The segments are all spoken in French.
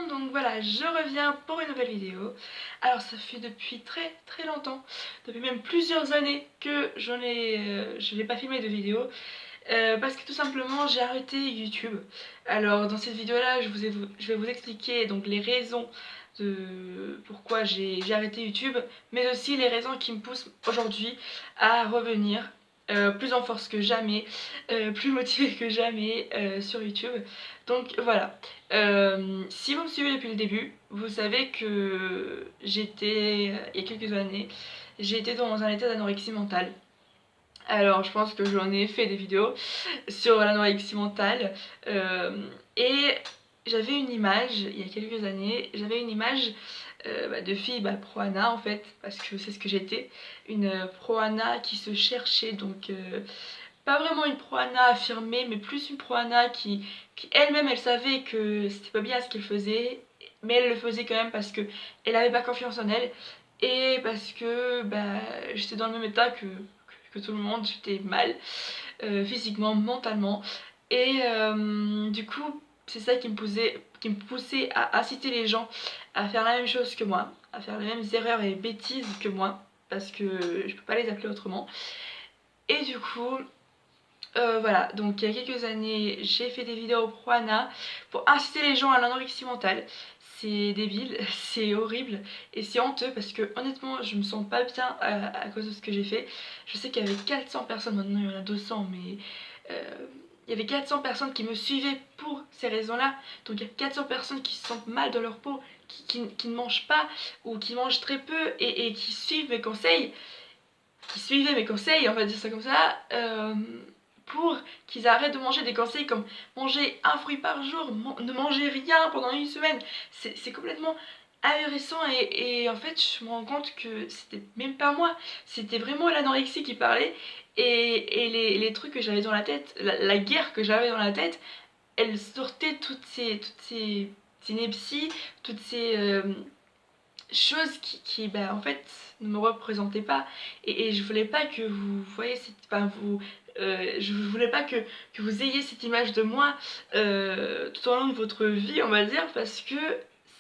monde, donc voilà, je reviens pour une nouvelle vidéo. Alors ça fait depuis très longtemps, depuis même plusieurs années que je n'ai pas filmé de vidéo parce que tout simplement j'ai arrêté YouTube. Alors dans cette vidéo là je vais vous expliquer donc les raisons de pourquoi j'ai arrêté YouTube, mais aussi les raisons qui me poussent aujourd'hui à revenir plus en force que jamais, plus motivée que jamais sur YouTube. Donc voilà, si vous me suivez depuis le début, vous savez que j'étais, il y a quelques années, j'étais dans un état d'anorexie mentale. Alors je pense que j'en ai fait des vidéos sur l'anorexie mentale et j'avais une image, il y a quelques années, j'avais une image de fille pro-ana en fait, parce que c'est ce que j'étais, une pro-ana qui se cherchait, donc pas vraiment une pro-ana affirmée, mais plus une pro-ana qui elle-même elle savait que c'était pas bien ce qu'elle faisait, mais elle le faisait quand même parce que elle avait pas confiance en elle et parce que j'étais dans le même état que tout le monde, j'étais mal physiquement, mentalement et du coup c'est ça qui me poussait à inciter les gens à faire la même chose que moi, à faire les mêmes erreurs et bêtises que moi, parce que je peux pas les appeler autrement. Et du coup, voilà, donc il y a quelques années, j'ai fait des vidéos pro Anna pour inciter les gens à l'anorexie mentale. C'est débile, c'est horrible et c'est honteux parce que honnêtement, je me sens pas bien à cause de ce que j'ai fait. Je sais qu'il y avait 400 personnes, maintenant il y en a 200, mais il y avait 400 personnes qui me suivaient pour ces raisons-là. Donc il y a 400 personnes qui se sentent mal dans leur peau, qui ne mangent pas ou qui mangent très peu et qui suivent mes conseils, qui suivaient mes conseils, on va dire ça comme ça, pour qu'ils arrêtent de manger des conseils comme manger un fruit par jour, ne manger rien pendant une semaine. C'est complètement ahurissant et en fait je me rends compte que c'était même pas moi, c'était vraiment l'anorexie qui parlait et les trucs que j'avais dans la tête, la guerre que j'avais dans la tête, elle sortait toutes ces inepties, toutes ces choses qui en fait ne me représentaient pas et je voulais pas que vous voyez je voulais pas que vous ayez cette image de moi tout au long de votre vie, on va dire, parce que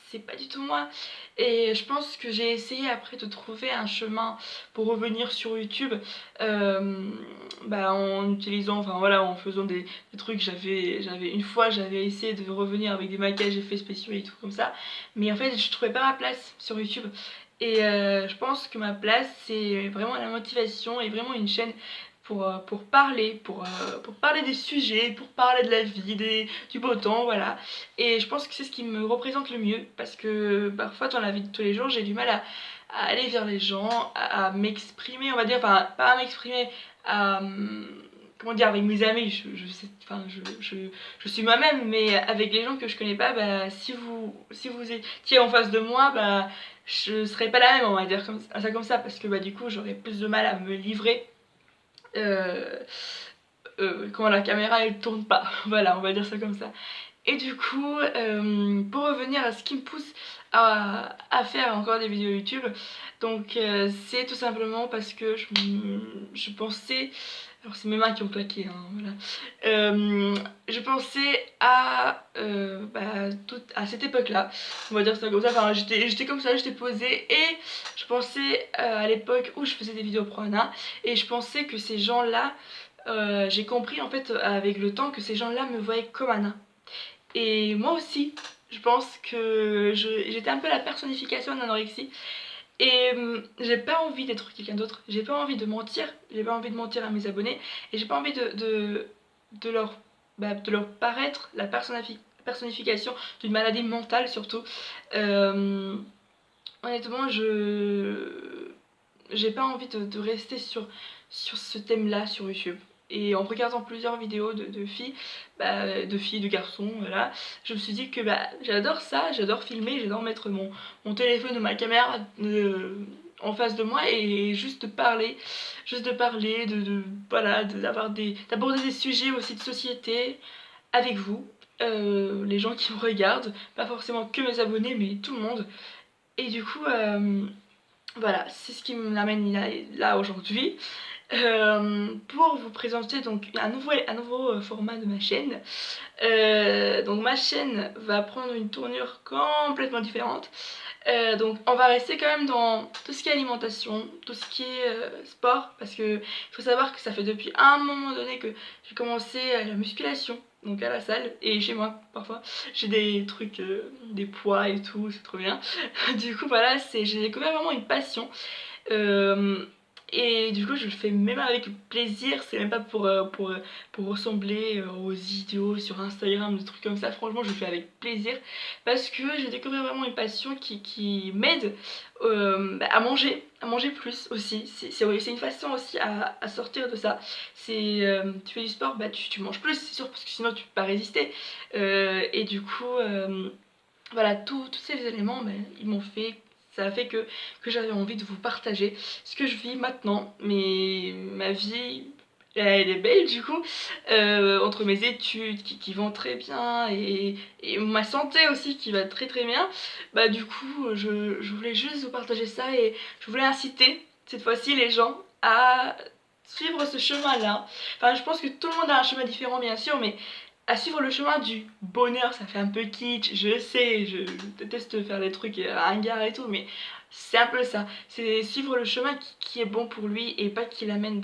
c'est pas du tout moi. Et je pense que j'ai essayé après de trouver un chemin pour revenir sur YouTube en utilisant, enfin voilà, en faisant des trucs. Une fois j'avais essayé de revenir avec des maquillages effets spéciaux et tout comme ça, mais en fait je trouvais pas ma place sur YouTube. Et je pense que ma place c'est vraiment la motivation et vraiment une chaîne pour parler des sujets, pour parler de la vie, du beau temps, voilà. Et je pense que c'est ce qui me représente le mieux, parce que parfois dans la vie de tous les jours, j'ai du mal à aller vers les gens, à m'exprimer, on va dire, enfin pas à m'exprimer, à comment dire, avec mes amis, je suis moi-même, mais avec les gens que je connais pas, si vous étiez en face de moi, je serais pas la même, on va dire comme ça, parce que du coup j'aurais plus de mal à me livrer euh, quand la caméra elle tourne pas. Voilà, on va dire ça comme ça. Et du coup, pour revenir à ce qui me pousse à faire encore des vidéos YouTube, donc c'est tout simplement parce que je pensais, alors c'est mes mains qui ont claqué, hein, voilà. Je pensais à cette époque-là, on va dire ça comme ça, enfin j'étais comme ça, j'étais posée et je pensais à l'époque où je faisais des vidéos pro Anna et je pensais que ces gens-là, j'ai compris en fait avec le temps que ces gens-là me voyaient comme Anna. Et moi aussi, je pense que j'étais un peu la personnification de l'anorexie. Et j'ai pas envie d'être quelqu'un d'autre, j'ai pas envie de mentir, j'ai pas envie de mentir à mes abonnés, et j'ai pas envie de leur, de leur paraître la personnification d'une maladie mentale surtout. Euh, Honnêtement, j'ai pas envie de rester sur ce thème-là sur YouTube. Et en regardant plusieurs vidéos de filles, de garçons, voilà, je me suis dit que j'adore ça, j'adore filmer, j'adore mettre mon téléphone ou ma caméra en face de moi et juste de parler, voilà, d'aborder des sujets aussi de société avec vous, les gens qui me regardent, pas forcément que mes abonnés, mais tout le monde. Et du coup, voilà, c'est ce qui m'amène là aujourd'hui. pour vous présenter donc un nouveau format de ma chaîne. Donc ma chaîne va prendre une tournure complètement différente. Donc on va rester quand même dans tout ce qui est alimentation, tout ce qui est sport, parce que il faut savoir que ça fait depuis un moment donné que j'ai commencé la musculation, donc à la salle, et chez moi parfois j'ai des trucs, des poids et tout, c'est trop bien. Du coup voilà, j'ai découvert vraiment une passion. Euh, et du coup je le fais même avec plaisir, c'est même pas pour ressembler aux idiots sur Instagram, des trucs comme ça. Franchement je le fais avec plaisir parce que j'ai découvert vraiment une passion qui m'aide à manger plus aussi. C'est une façon aussi à sortir de ça. Tu fais du sport, bah tu manges plus c'est sûr, parce que sinon tu peux pas résister. Et du coup voilà, tous ces éléments, ils m'ont fait, ça a fait que j'avais envie de vous partager ce que je vis maintenant. Mais ma vie, elle est belle du coup, entre mes études qui vont très bien et ma santé aussi qui va très très bien. Bah du coup, je voulais juste vous partager ça et je voulais inciter cette fois-ci les gens à suivre ce chemin-là. Enfin, je pense que tout le monde a un chemin différent bien sûr, mais à suivre le chemin du bonheur, ça fait un peu kitsch, je sais, je déteste faire des trucs ringards et tout, mais c'est un peu ça. C'est suivre le chemin qui est bon pour lui et pas qui l'amène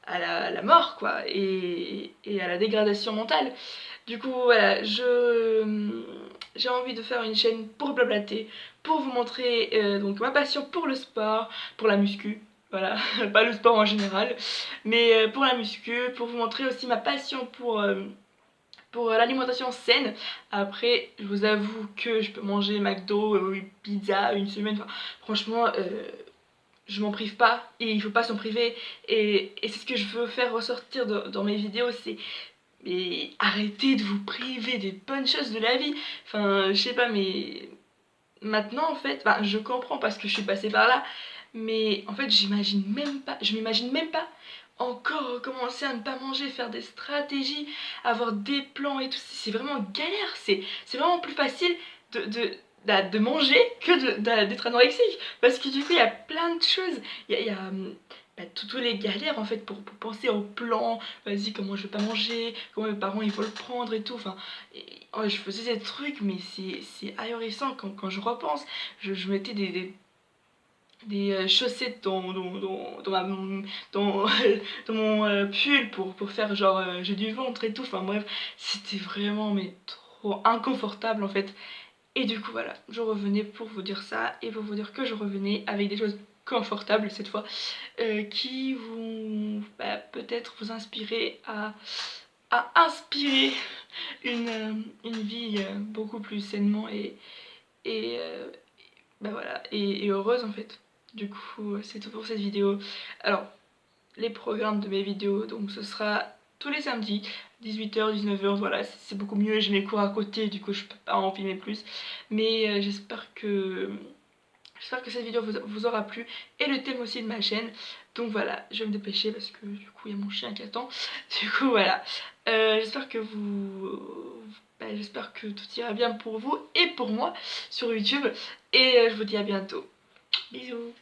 à la mort, quoi, et à la dégradation mentale. Du coup, voilà, j'ai envie de faire une chaîne pour blablater, pour vous montrer donc ma passion pour le sport, pour la muscu. Voilà, pas le sport en général, mais pour la muscu, pour vous montrer aussi ma passion pour l'alimentation saine. Après, je vous avoue que je peux manger McDo, pizza une semaine. Enfin, franchement, je m'en prive pas et il faut pas s'en priver. Et c'est ce que je veux faire ressortir dans mes vidéos, c'est mais arrêtez de vous priver des bonnes choses de la vie. Enfin, je sais pas, mais maintenant en fait, enfin, je comprends parce que je suis passée par là, mais en fait, je m'imagine même pas encore recommencer à ne pas manger, faire des stratégies, avoir des plans et tout. C'est vraiment galère, c'est vraiment plus facile de manger que d'être anorexique, parce que du coup, il y a plein de choses. Il y a tous les galères en fait pour penser au plan, vas-y, comment je vais pas manger, comment mes parents ils vont le prendre et tout. Enfin, ouais, je faisais ces trucs, mais c'est ahurissant quand je repense. Je mettais des chaussettes dans, dans mon pull pour faire genre j'ai du ventre et tout. Enfin bref, c'était vraiment mais trop inconfortable en fait. Et du coup voilà, je revenais pour vous dire ça et pour vous dire que je revenais avec des choses confortables cette fois, qui vont peut-être vous inspirer à inspirer une vie beaucoup plus sainement et voilà, et heureuse en fait. Du coup, c'est tout pour cette vidéo. Alors, les programmes de mes vidéos, donc ce sera tous les samedis, 18h, 19h, voilà, c'est beaucoup mieux, j'ai mes cours à côté, du coup je peux pas en filmer plus. Mais j'espère que cette vidéo vous aura plu et le thème aussi de ma chaîne. Donc voilà, je vais me dépêcher parce que du coup il y a mon chien qui attend. Du coup voilà, j'espère que j'espère que tout ira bien pour vous et pour moi sur YouTube. Et je vous dis à bientôt. Bisous.